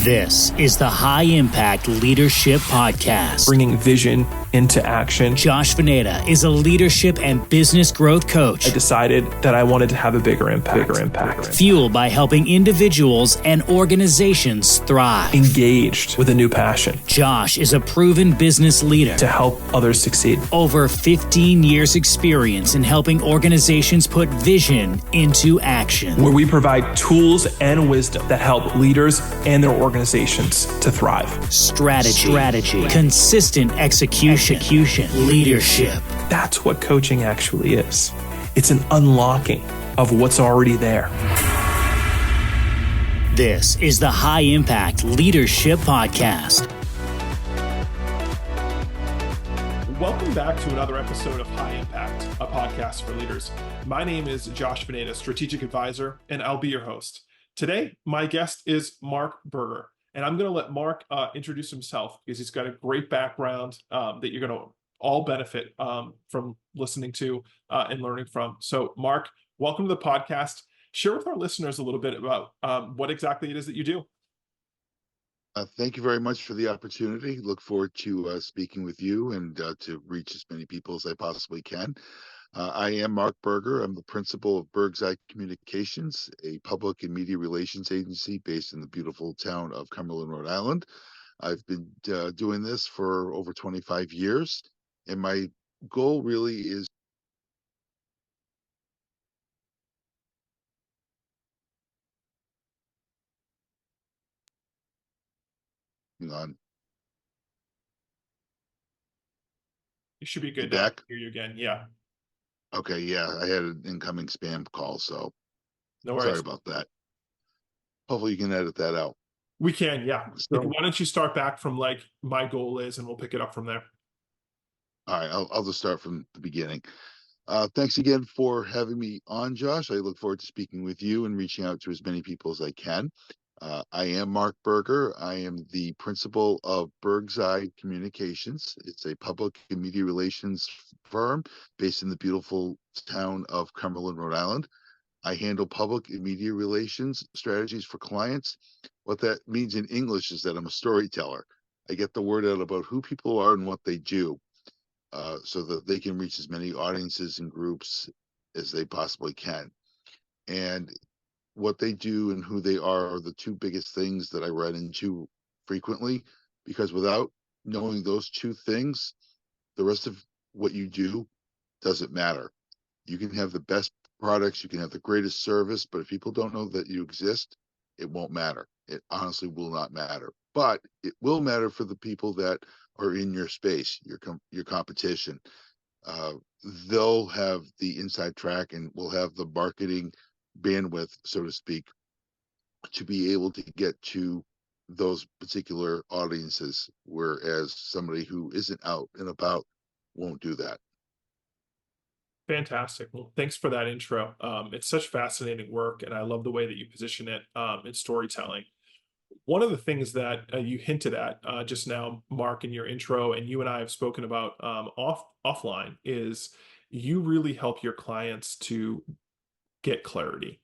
This is the High Impact Leadership Podcast. Bringing vision into action. Josh Veneta is a leadership and business growth coach. I decided that I wanted to have a bigger impact. Fueled by helping individuals and organizations thrive. Engaged with a new passion. Josh is a proven business leader. To help others succeed. Over 15 years experience in helping organizations put vision into action. Where we provide tools and wisdom that help leaders and their organizations to thrive. Strategy. Consistent execution. Leadership. That's what coaching actually is. It's an unlocking of what's already there. This is the High Impact Leadership Podcast. Welcome back to another episode of High Impact, a podcast for leaders. My name is Josh Veneta, strategic advisor, and I'll be your host. Today, my guest is Mark Berger, and I'm going to let Mark introduce himself because he's got a great background that you're going to all benefit from listening to and learning from. So, Mark, welcome to the podcast. Share with our listeners a little bit about what exactly it is that you do. Thank you very much for the opportunity. Look forward to speaking with you and to reach as many people as I possibly can. I am Mark Berger. I'm the principal of Berg's Communications, a public and media relations agency based in the beautiful town of Cumberland, Rhode Island. I've been doing this for over 25 years, and my goal really is on. You should be good now. Back? Hear you again. Yeah. Okay. Yeah. I had an incoming spam call, so no worries. Sorry about that. Hopefully you can edit that out. We can. Yeah. So, why don't you start back from like my goal is, and we'll pick it up from there. All right. I'll just start from the beginning. Thanks again for having me on, Josh. I look forward to speaking with you and reaching out to as many people as I can. I am Mark Berger. I am the principal of Berg's Communications. It's a public and media relations firm based in the beautiful town of Cumberland, Rhode Island. I handle public and media relations strategies for clients. What that means in English is that I'm a storyteller. I get the word out about who people are and what they do, so that they can reach as many audiences and groups as they possibly can. And what they do and who they are the two biggest things that I run into frequently, because without knowing those two things, the rest of what you do doesn't matter. You can have the best products, you can have the greatest service, but if people don't know that you exist, it won't matter. It honestly will not matter. But it will matter for the people that are in your space, your competition. They'll have the inside track and will have the marketing bandwidth, so to speak, to be able to get to those particular audiences, whereas somebody who isn't out and about won't do that. Fantastic. Well, thanks for that intro. It's such fascinating work, and I love the way that you position it in storytelling. One of the things that you hinted at just now, Mark, in your intro, and you and I have spoken about offline, is you really help your clients to get clarity,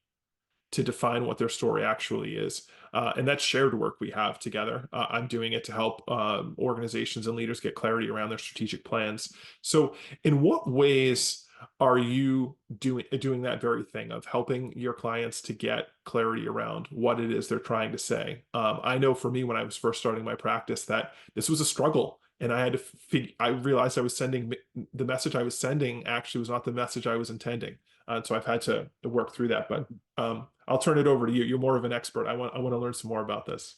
to define what their story actually is. And that's shared work we have together. I'm doing it to help organizations and leaders get clarity around their strategic plans. So in what ways are you doing that very thing of helping your clients to get clarity around what it is they're trying to say? I know for me, when I was first starting my practice, that this was a struggle. And I had to I realized I was sending the message I was sending actually was not the message I was intending. So I've had to work through that, but I'll turn it over to you. You're more of an expert. I want to learn some more about this.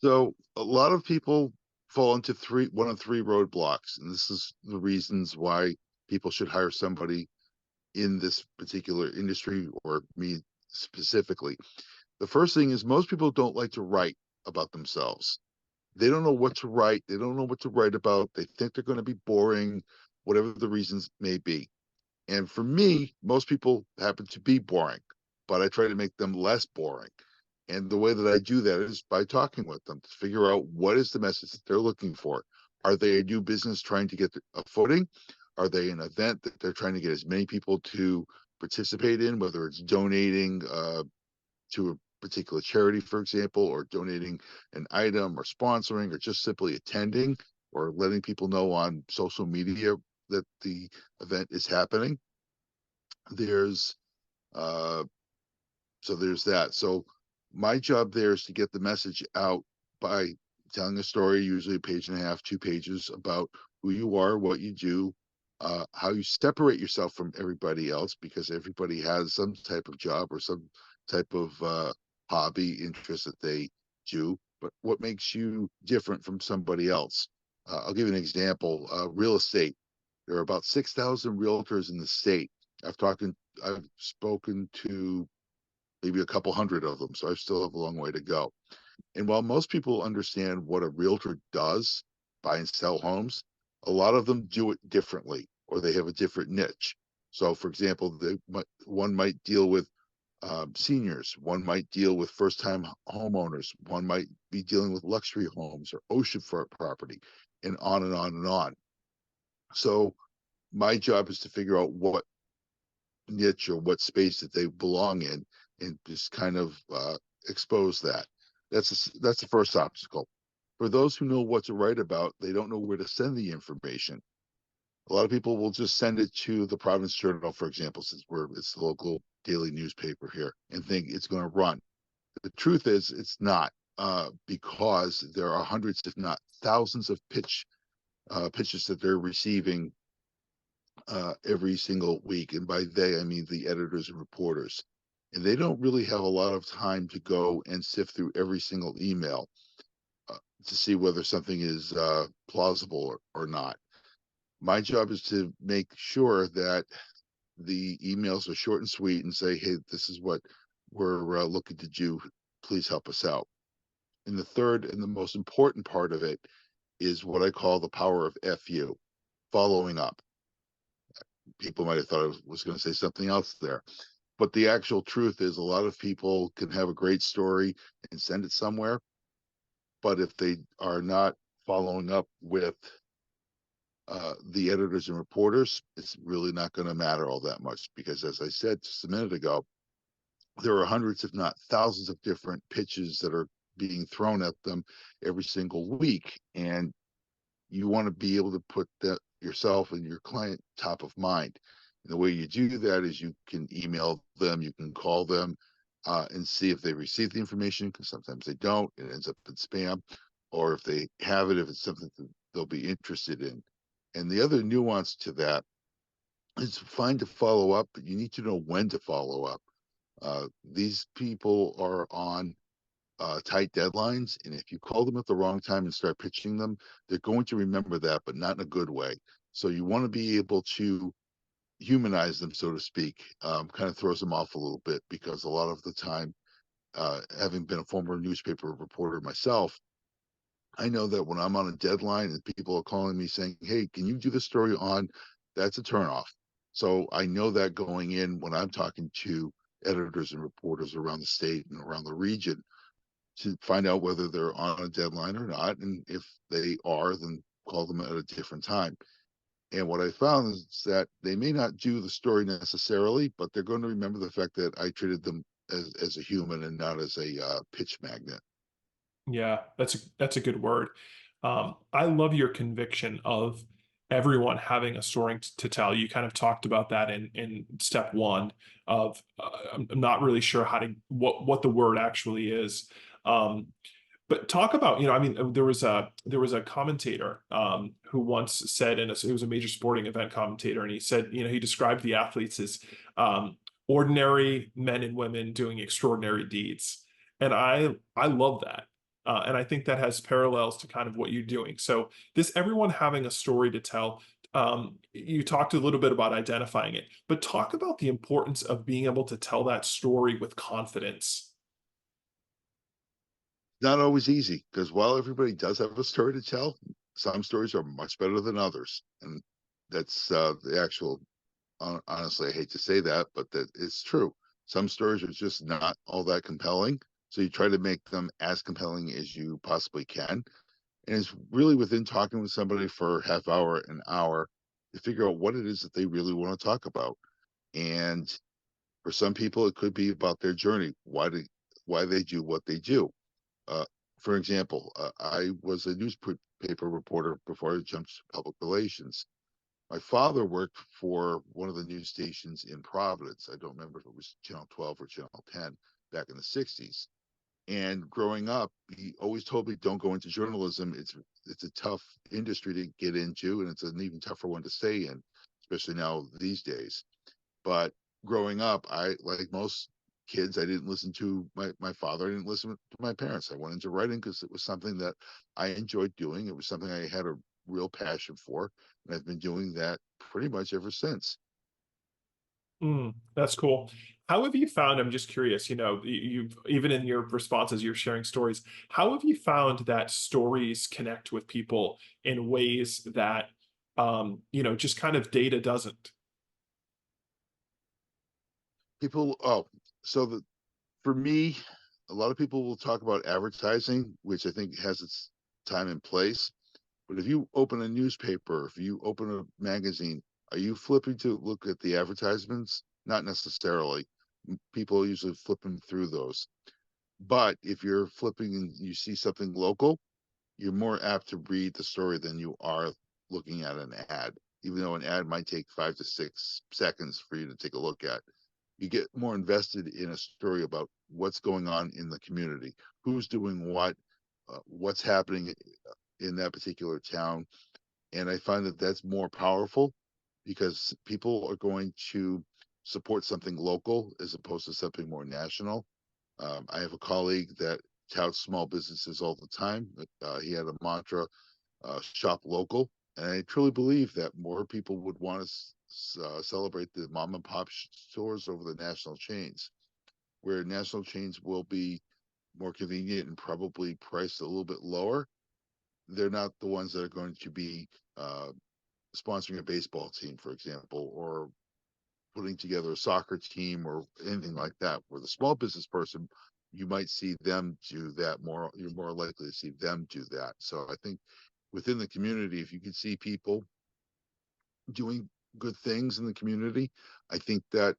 So a lot of people fall into one of three roadblocks, and this is the reasons why people should hire somebody in this particular industry, or me specifically. The first thing is most people don't like to write about themselves. They don't know what to write. They don't know what to write about. They think they're going to be boring, whatever the reasons may be. And for me, most people happen to be boring, but I try to make them less boring. And the way that I do that is by talking with them to figure out what is the message that they're looking for. Are they a new business trying to get a footing? Are they an event that they're trying to get as many people to participate in, whether it's donating to a particular charity, for example, or donating an item or sponsoring or just simply attending or letting people know on social media that the event is happening. There's uh, so there's that. So my job there is to get the message out by telling a story, usually a page and a half, 2 pages, about who you are, what you do, how you separate yourself from everybody else, because everybody has some type of job or some type of hobby interest that they do. But what makes you different from somebody else? I'll give you an example. Real estate. There are about 6,000 realtors in the state. I've spoken to maybe a couple hundred of them, so I still have a long way to go. And while most people understand what a realtor does, buy and sell homes, a lot of them do it differently, or they have a different niche. So, for example, one might deal with seniors, one might deal with first-time homeowners, one might be dealing with luxury homes or oceanfront property, and on and on and on. So, my job is to figure out what niche or what space that they belong in, and just kind of expose that. That's the first obstacle. For those who know what to write about, they don't know where to send the information. A lot of people will just send it to the Providence Journal, for example, since it's the local daily newspaper here, and think it's going to run. The truth is, it's not, because there are hundreds, if not thousands, of pitches that they're receiving every single week. And by they, I mean the editors and reporters. And they don't really have a lot of time to go and sift through every single email to see whether something is plausible or not. My job is to make sure that the emails are short and sweet and say, hey, this is what we're looking to do. Please help us out. And the third and the most important part of it is what I call the power of FU, following up. People might have thought I was going to say something else there. But the actual truth is, a lot of people can have a great story and send it somewhere. But if they are not following up with the editors and reporters, it's really not going to matter all that much. Because as I said just a minute ago, there are hundreds, if not thousands, of different pitches that are being thrown at them every single week. And you want to be able to put that yourself and your client top of mind. And the way you do that is you can email them, you can call them, and see if they receive the information, because sometimes they don't. It ends up in spam. Or if they have it, if it's something that they'll be interested in. And the other nuance to that is fine to follow up, but you need to know when to follow up. These people are on tight deadlines, and if you call them at the wrong time and start pitching them, they're going to remember that, but not in a good way. So you want to be able to humanize them, so to speak. Kind of throws them off a little bit, because a lot of the time, having been a former newspaper reporter myself, I know that when I'm on a deadline and people are calling me saying, hey, can you do the story on, that's a turnoff. So I know that going in when I'm talking to editors and reporters around the state and around the region, to find out whether they're on a deadline or not. And if they are, then call them at a different time. And what I found is that they may not do the story necessarily, but they're going to remember the fact that I treated them as a human and not as a pitch magnet. Yeah, that's a good word. I love your conviction of everyone having a story to tell. You kind of talked about that in step one of I'm not really sure how to what the word actually is. But talk about, I mean, there was a commentator who once said, it was a major sporting event commentator, and he said, he described the athletes as ordinary men and women doing extraordinary deeds. And I love that. And I think that has parallels to kind of what you're doing. So everyone having a story to tell. You talked a little bit about identifying it, but talk about the importance of being able to tell that story with confidence. Not always easy, because while everybody does have a story to tell, some stories are much better than others. And that's the actual, honestly, I hate to say that, but that it's true. Some stories are just not all that compelling. So you try to make them as compelling as you possibly can. And it's really within talking with somebody for a half hour, an hour, to figure out what it is that they really want to talk about. And for some people, it could be about their journey. why they do what they do. Uh, for example, I was a newspaper reporter before I jumped to public relations. My father worked for one of the news stations in Providence. I don't remember if it was Channel 12 or Channel 10 back in the 60s. And growing up, he always told me, don't go into journalism. It's a tough industry to get into, and it's an even tougher one to stay in, especially now these days. But growing up, I, like most kids, I didn't listen to my father. I didn't listen to my parents. I went into writing because it was something that I enjoyed doing. It was something I had a real passion for, and I've been doing that pretty much ever since. That's cool. How have you found, I'm just curious, you've even in your responses, you're sharing stories. How have you found that stories connect with people in ways that, just kind of data doesn't? People, oh, so the for me, a lot of people will talk about advertising, which I think has its time and place. But if you open a newspaper, if you open a magazine, are you flipping to look at the advertisements? Not necessarily. People are usually flipping through those. But if you're flipping and you see something local, you're more apt to read the story than you are looking at an ad, even though an ad might take 5 to 6 seconds for you to take a look at. You get more invested in a story about what's going on in the community, who's doing what, what's happening in that particular town. And I find that that's more powerful because people are going to support something local as opposed to something more national. I have a colleague that touts small businesses all the time. He had a mantra, shop local. And I truly believe that more people would want to celebrate the mom and pop stores over the national chains, where national chains will be more convenient and probably priced a little bit lower. They're not the ones that are going to be sponsoring a baseball team, for example, or putting together a soccer team or anything like that. Where the small business person, you might see them do that more. You're more likely to see them do that. So I think within the community, if you can see people doing good things in the community, I think that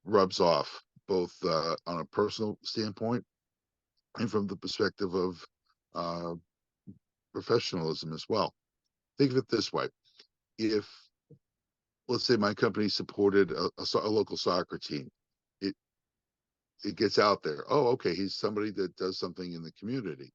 rubs off both on a personal standpoint and from the perspective of uh, professionalism as well. Think of it this way: if, let's say, my company supported a local soccer team, it it gets out there. Oh, okay, he's somebody that does something in the community.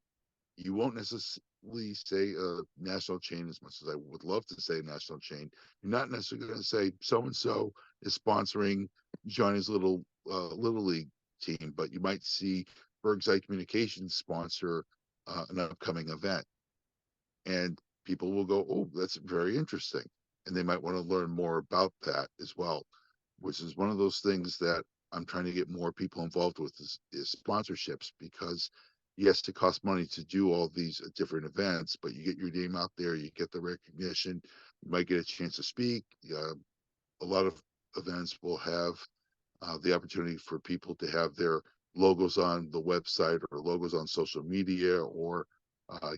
You won't necessarily say a national chain as much as I would love to say national chain. You're not necessarily going to say so and so is sponsoring Johnny's little league team, but you might see Berg's Communications sponsor an upcoming event, and people will go, "Oh, that's very interesting," and they might want to learn more about that as well, which is one of those things that I'm trying to get more people involved with is sponsorships, because yes, it costs money to do all these different events, but you get your name out there, you get the recognition, you might get a chance to speak. A lot of events will have the opportunity for people to have their logos on the website or logos on social media, or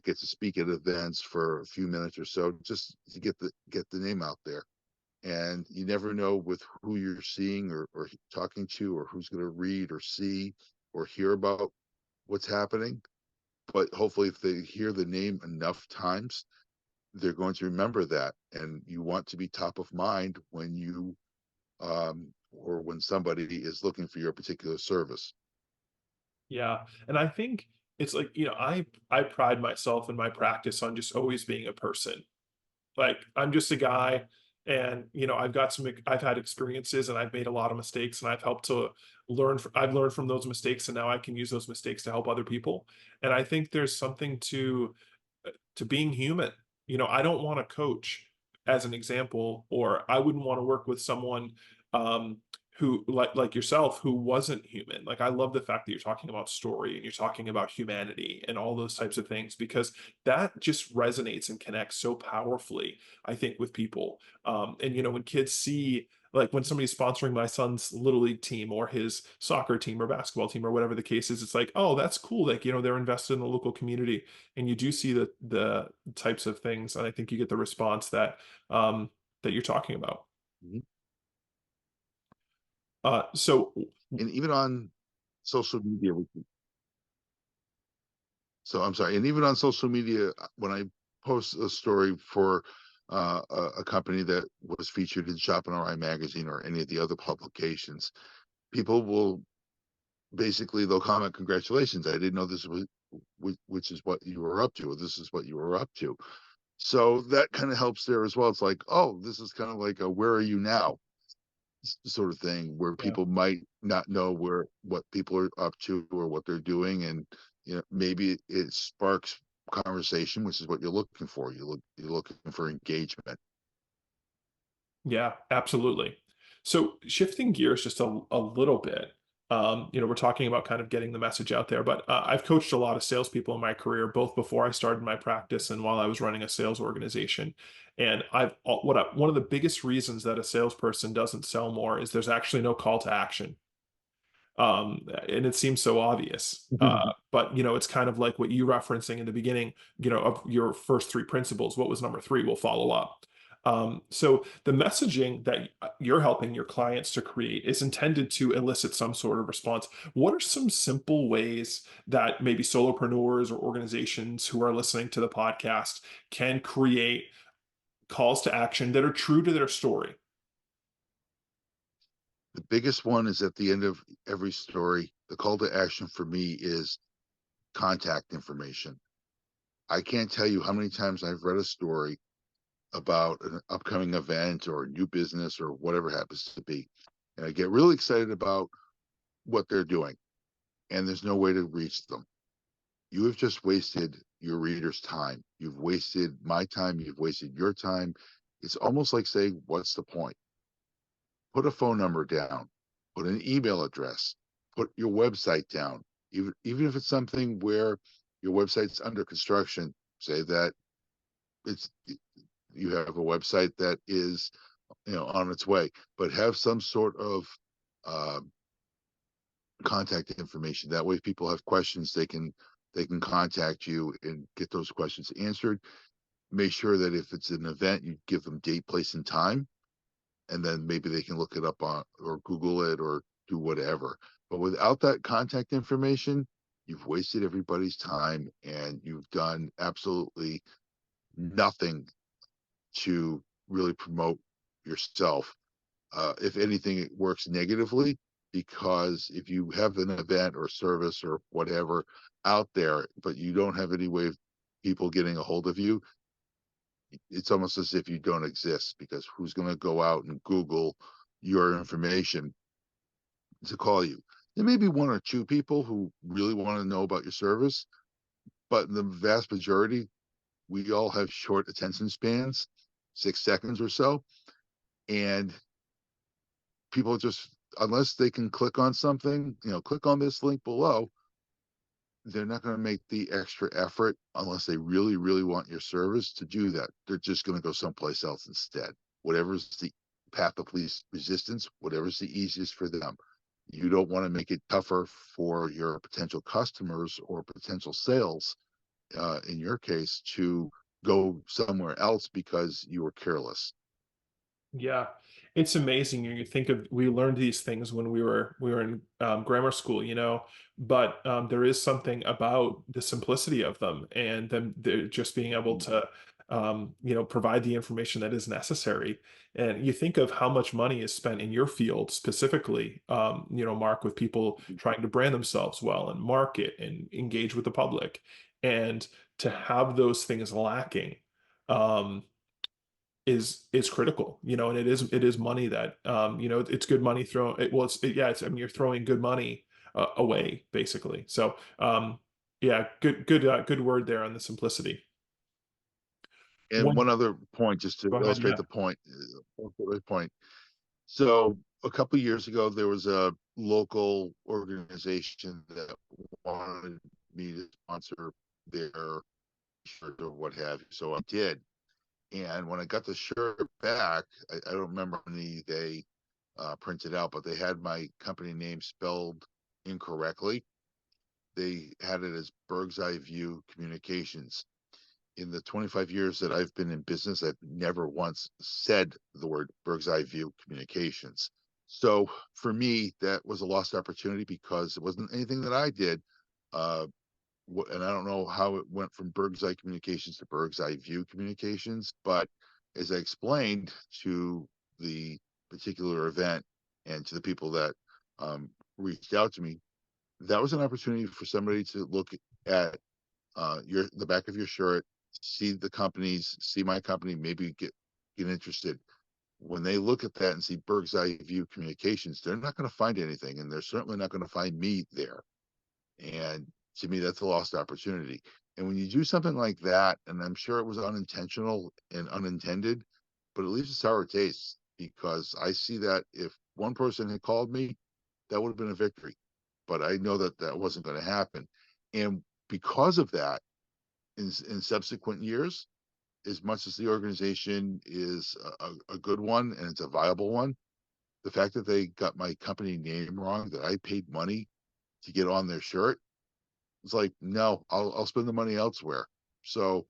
get to speak at events for a few minutes or so, just to get the name out there. And you never know with who you're seeing or talking to, or who's going to read or see or hear about what's happening. But hopefully, if they hear the name enough times, they're going to remember that. And you want to be top of mind when you or when somebody is looking for your particular service. Yeah. And I think it's like, I pride myself in my practice on just always being a person. Like I'm just a guy, and I've had experiences and I've made a lot of mistakes, and I've helped to I've learned from those mistakes, and now I can use those mistakes to help other people. And I think there's something to being human. I don't want to coach as an example, or I wouldn't want to work with someone um who like yourself, who wasn't human. Like I love the fact that you're talking about story and you're talking about humanity and all those types of things, because that just resonates and connects so powerfully, I think, with people. And when kids see, like when somebody's sponsoring my son's little league team or his soccer team or basketball team or whatever the case is, it's like, oh, that's cool. Like, they're invested in the local community, and you do see the types of things, and I think you get the response that you're talking about. Mhm. So And even on social media, So I'm sorry, and even on social media, when I post a story for a company that was featured in Shop and RI magazine or any of the other publications, people will basically they'll comment, "Congratulations! I didn't know this was which is what you were up to, or this is what you were up to." So that kind of helps there as well. It's like, oh, this is kind of like a "Where are you now?" sort of thing, where Yeah. people might not know what people are up to or what they're doing, and maybe it sparks conversation, which is what you're looking for. You're looking for engagement. Yeah, absolutely. So shifting gears just a little bit, we're talking about kind of getting the message out there, but I've coached a lot of salespeople in my career, both before I started my practice and while I was running a sales organization. And one of the biggest reasons that a salesperson doesn't sell more is there's actually no call to action. And it seems so obvious. But it's kind of like what you referencing in the beginning, of your first three principles. What was number three? We'll follow up. So the messaging that you're helping your clients to create is intended to elicit some sort of response. What are some simple ways that maybe solopreneurs or organizations who are listening to the podcast can create calls to action that are true to their story? The biggest one is at the end of every story. The call to action for me is contact information. I can't tell you how many times I've read a story about an upcoming event or a new business or whatever it happens to be, and I get really excited about what they're doing, and there's no way to reach them. You have just wasted your reader's time. You've wasted my time. You've wasted your time. It's almost like saying, what's the point? Put a phone number down, put an email address, put your website down. Even if it's something where your website's under construction, say that it's you have a website that is on its way, but have some sort of uh, contact information. That way, if people have questions, they can contact you and get those questions answered. Make sure that if it's an event, you give them date, place, and time, and then maybe they can look it up on or Google it or do whatever. But without that contact information, you've wasted everybody's time and you've done absolutely nothing to really promote yourself. If anything, it works negatively, because if you have an event or service or whatever out there, but you don't have any way of people getting a hold of you, it's almost as if you don't exist, because who's going to go out and Google your information to call you? There may be one or two people who really want to know about your service, but the vast majority, we all have short attention spans, 6 seconds or so. And people just, unless they can click on something, click on this link below, they're not going to make the extra effort unless they really, really want your service to do that. They're just going to go someplace else instead. Whatever's the path of least resistance, whatever's the easiest for them. You don't want to make it tougher for your potential customers or potential sales, in your case, to go somewhere else because you were careless. Yeah, it's amazing. You think of we learned these things when we were in grammar school, but there is something about the simplicity of them and them they're just being able to provide the information that is necessary. And you think of how much money is spent in your field specifically, Mark, with people trying to brand themselves well and market and engage with the public, and to have those things lacking. Um, is critical, and it is money that it's good money thrown it well yeah, I mean, you're throwing good money away basically. So yeah, good word there on the simplicity. And One one other point, just to Go ahead. illustrate Yeah. the point. So a couple of years ago, there was a local organization that wanted me to sponsor their shirt or what have you. So I did. And when I got the shirt back, I don't remember how many they printed out, but they had my company name spelled incorrectly. They had it as Berg's Eye View Communications. In the 25 years that I've been in business, I've never once said the word Berg's Eye View Communications. So for me, that was a lost opportunity because it wasn't anything that I did. Uh, and I don't know how it went from Berg's Eye Communications to Berg's Eye View Communications, but as I explained to the particular event and to the people that reached out to me, that was an opportunity for somebody to look at the back of your shirt, see the companies, see my company, maybe get interested. When they look at that and see Berg's Eye View Communications, they're not going to find anything, and they're certainly not going to find me there. And to me, that's a lost opportunity. And when you do something like that, and I'm sure it was unintentional and unintended, but it leaves a sour taste, because I see that if one person had called me, that would have been a victory. But I know that that wasn't going to happen. And because of that, in subsequent years, as much as the organization is a good one and it's a viable one, the fact that they got my company name wrong, that I paid money to get on their shirt, it's like, no, I'll spend the money elsewhere. So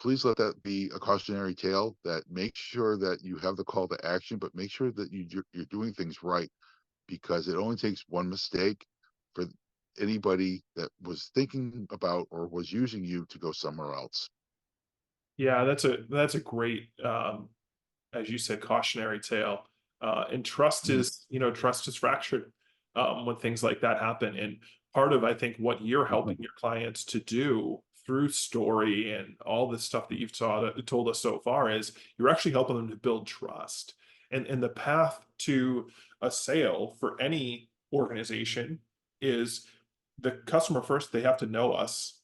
please let that be a cautionary tale, that make sure that you have the call to action, but make sure that you're doing things right, because it only takes one mistake for anybody that was thinking about or was using you to go somewhere else. Yeah, that's a great, as you said, cautionary tale. And trust Mhm. is, trust is fractured when things like that happen. And part of, I think, what you're helping your clients to do through story and all this stuff that you've told us so far is you're actually helping them to build trust. And the path to a sale for any organization is the customer first. They have to know us,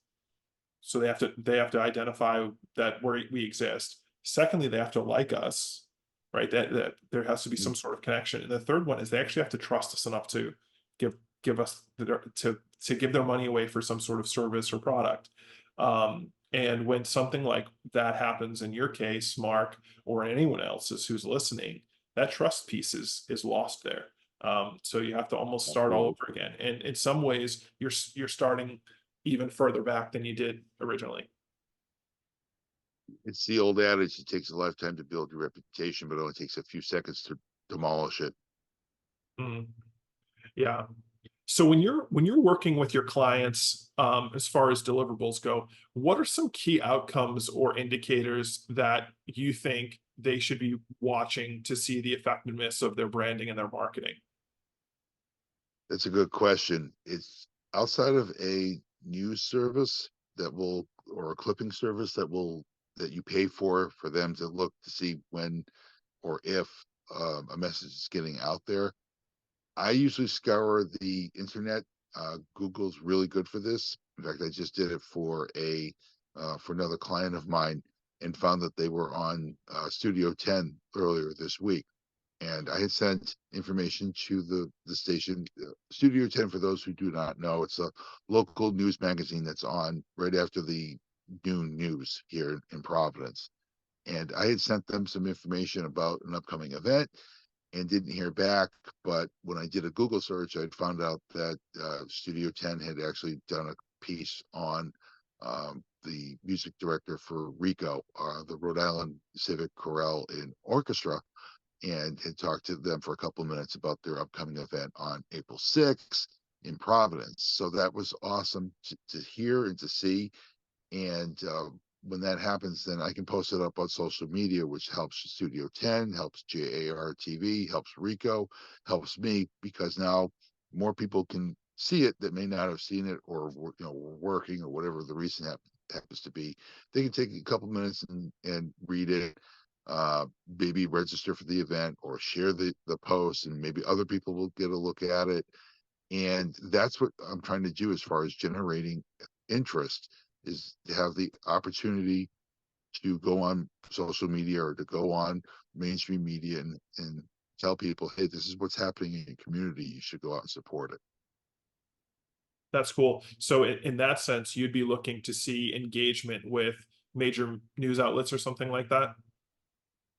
so they have to identify that we exist. Secondly, they have to like us, right? That there has to be some sort of connection. And the third one is they actually have to trust us enough to give us to give their money away for some sort of service or product. And when something like that happens in your case, Mark, or anyone else's who's listening, that trust piece is lost there. So you have to almost start all over again. And in some ways, you're starting even further back than you did originally. It's the old adage, it takes a lifetime to build your reputation, but it only takes a few seconds to demolish it. Mm, yeah. So when you're working with your clients, as far as deliverables go, what are some key outcomes or indicators that you think they should be watching to see the effectiveness of their branding and their marketing? That's a good question. It's outside of a news service or a clipping service that you pay for them to look to see when or if a message is getting out there. I usually scour the internet. Google's really good for this. In fact, I just did it for another client of mine, and found that they were on Studio 10 earlier this week. And I had sent information to the station. Studio 10, for those who do not know, it's a local news magazine that's on right after the noon news here in Providence. And I had sent them some information about an upcoming event and didn't hear back. But when I did a Google search, I'd found out that Studio 10 had actually done a piece on the music director for RICO, the Rhode Island Civic Chorale and Orchestra, and had talked to them for a couple of minutes about their upcoming event on April 6th in Providence. So that was awesome to hear and to see. And when that happens, then I can post it up on social media, which helps Studio 10, helps JAR TV, helps Rico, helps me, because now more people can see it that may not have seen it, or were working, or whatever the reason happens to be. They can take a couple minutes and read it, maybe register for the event or share the post, and maybe other people will get a look at it. And that's what I'm trying to do as far as generating interest, is to have the opportunity to go on social media or to go on mainstream media and tell people, hey, this is what's happening in your community. You should go out and support it. That's cool. So in that sense, you'd be looking to see engagement with major news outlets or something like that.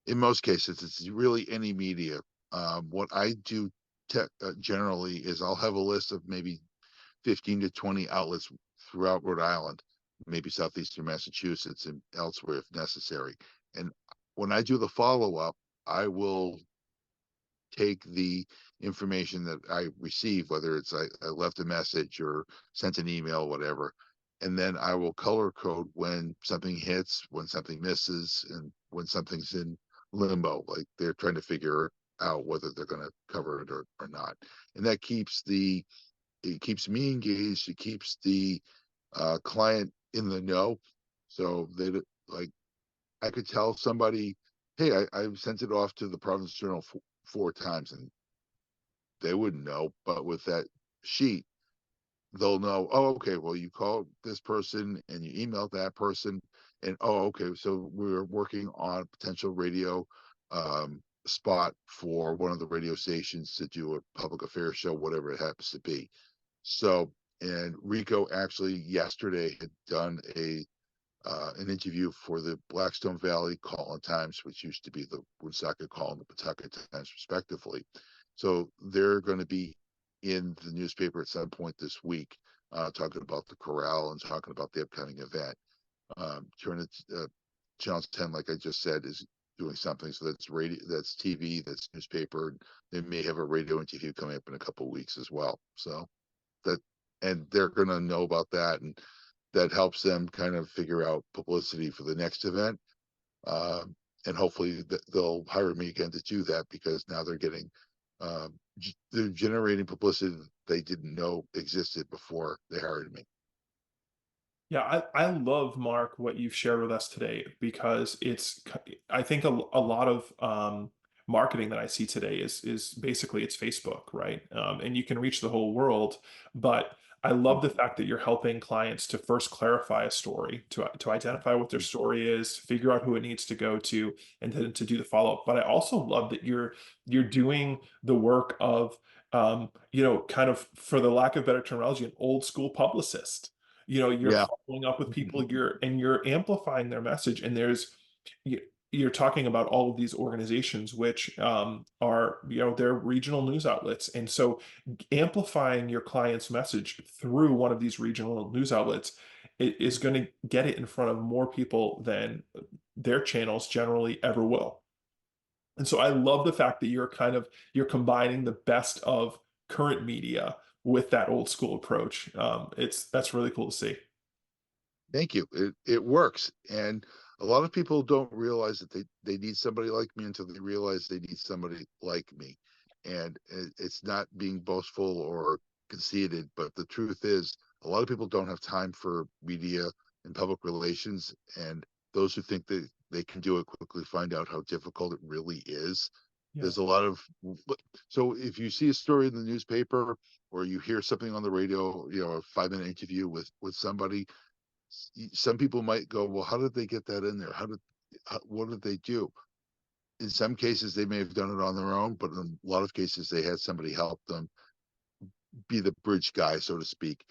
In most cases, it's really any media. What I do generally is I'll have a list of maybe 15 to 20 outlets throughout Rhode Island, maybe southeastern Massachusetts, and elsewhere if necessary. And when I do the follow up, I will take the information that I receive, whether it's I left a message or sent an email, whatever, and then I will color code when something hits, when something misses, and when something's in limbo, like they're trying to figure out whether they're going to cover it or not. And that it keeps me engaged. It keeps the client in the know. So they like, I could tell somebody, hey, I've sent it off to the Providence Journal 4 times, and they wouldn't know. But with that sheet, they'll know, oh, okay, well, you called this person and you emailed that person. And oh, okay, so we're working on a potential radio spot for one of the radio stations to do a public affairs show, whatever it happens to be. So, and Rico actually yesterday had done an interview for the Blackstone Valley Call-in Times, which used to be the Woonsocket Call and the Pawtucket Times, respectively. So they're going to be in the newspaper at some point this week, talking about the corral and talking about the upcoming event. Channel 10, like I just said, is doing something. So that's radio, that's TV, that's newspaper. They may have a radio interview coming up in a couple of weeks as well. So that, and they're going to know about that, and that helps them kind of figure out publicity for the next event. And hopefully they'll hire me again to do that, because now they're getting, they're generating publicity that they didn't know existed before they hired me. Yeah, I love, Mark, what you've shared with us today, because I think a lot of marketing that I see today is basically it's Facebook, right? And you can reach the whole world, but I love the fact that you're helping clients to first clarify a story, to identify what their story is, figure out who it needs to go to, and then to do the follow-up. But I also love that you're doing the work of kind of, for the lack of better terminology, an old school publicist. You're Yeah. following up with people, you're amplifying their message, and you're talking about all of these organizations which are, they're regional news outlets, and so amplifying your client's message through one of these regional news outlets is going to get it in front of more people than their channels generally ever will. And so I love the fact that you're combining the best of current media with that old school approach. That's really cool to see. Thank you. It works. And a lot of people don't realize that they need somebody like me until they realize they need somebody like me. And it's not being boastful or conceited, but the truth is a lot of people don't have time for media and public relations. And those who think that they can do it quickly find out how difficult it really is. Yeah. There's a lot of, so if you see a story in the newspaper or you hear something on the radio, a 5-minute interview with somebody, some people might go, well, how did they get that in there? What did they do? In some cases, they may have done it on their own, but in a lot of cases, they had somebody help them be the bridge guy, so to speak,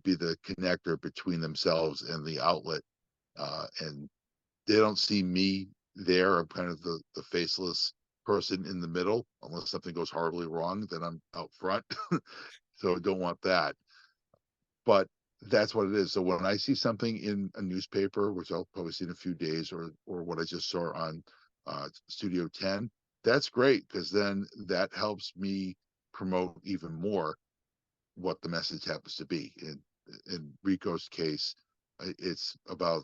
be the connector between themselves and the outlet. And they don't see me there. I'm kind of the faceless person in the middle. Unless something goes horribly wrong, then I'm out front. So I don't want that. But that's what it is. So when I see something in a newspaper, which I'll probably see in a few days, or what I just saw on Studio 10, that's great, because then that helps me promote even more what the message happens to be. In Rico's case, it's about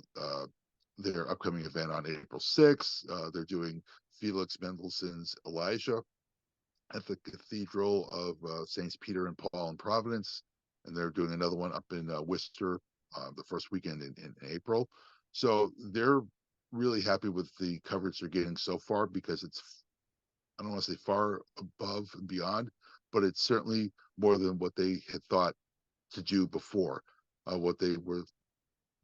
their upcoming event on April 6th. They're doing Felix Mendelssohn's Elijah at the Cathedral of Saints Peter and Paul in Providence, and they're doing another one up in Worcester the first weekend in April. So they're really happy with the coverage they're getting so far, because it's, I don't want to say far above and beyond, but it's certainly more than what they had thought to do before. What they were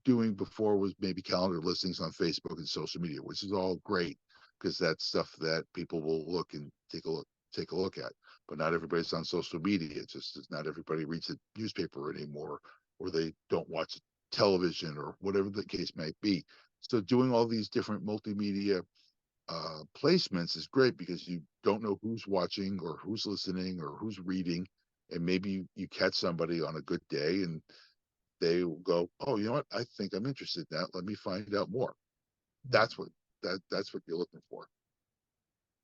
doing before was maybe calendar listings on Facebook and social media, which is all great, because that's stuff that people will look and take a look at. But not everybody's on social media. It's just not everybody reads a newspaper anymore, or they don't watch television, or whatever the case might be. So doing all these different multimedia placements is great, because you don't know who's watching or who's listening or who's reading. And maybe you catch somebody on a good day and they will go, oh, you know what? I think I'm interested in that. Let me find out more. That's what you're looking for.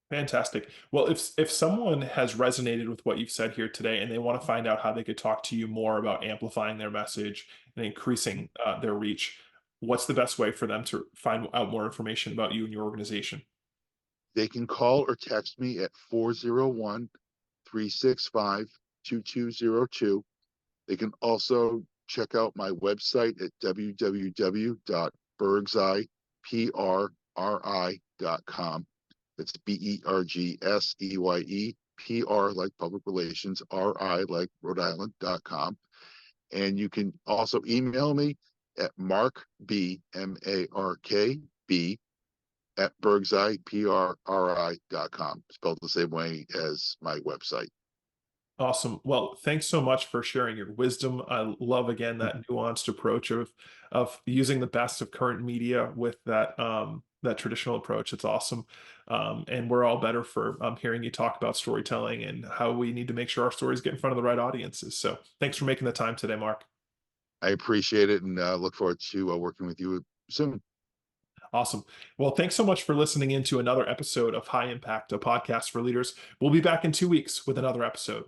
Fantastic. Well, if someone has resonated with what you've said here today and they want to find out how they could talk to you more about amplifying their message and increasing their reach, what's the best way for them to find out more information about you and your organization? They can call or text me at 401-365-2202. They can also check out my website at www.bergseyprri.com. That's BERGSEYE, PR like public relations, RI like Rhode Island.com. And you can also email me at markb, MARKB, at bergseyprri.com, spelled the same way as my website. Awesome. Well, thanks so much for sharing your wisdom. I love again that nuanced approach of using the best of current media with that traditional approach. It's awesome. And we're all better for hearing you talk about storytelling and how we need to make sure our stories get in front of the right audiences. So thanks for making the time today, Mark. I appreciate it and look forward to working with you soon. Awesome. Well, thanks so much for listening in to another episode of High Impact, a podcast for leaders. We'll be back in 2 weeks with another episode.